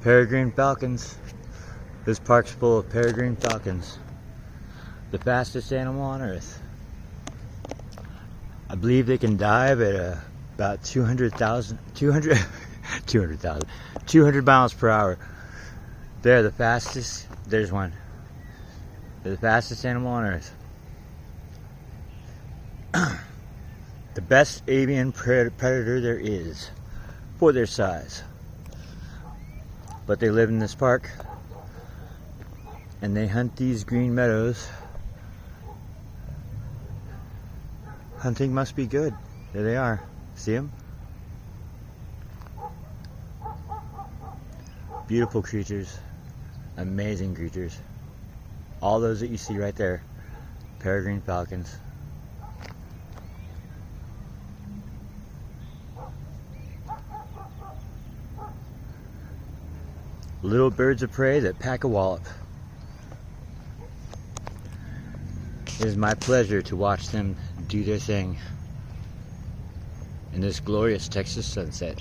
Peregrine falcons. This park's full of peregrine falcons. The fastest animal on earth. I believe they can dive at about 200 miles per hour. They're the fastest. There's one. They're the fastest animal on earth. The best avian predator there is for their size. But they live in this park and they hunt these green meadows. Hunting must be good. There they are. See them? Beautiful creatures. Amazing creatures. All those that you see right there. Peregrine falcons. Little birds of prey that pack a wallop. It is my pleasure to watch them do their thing in this glorious Texas sunset.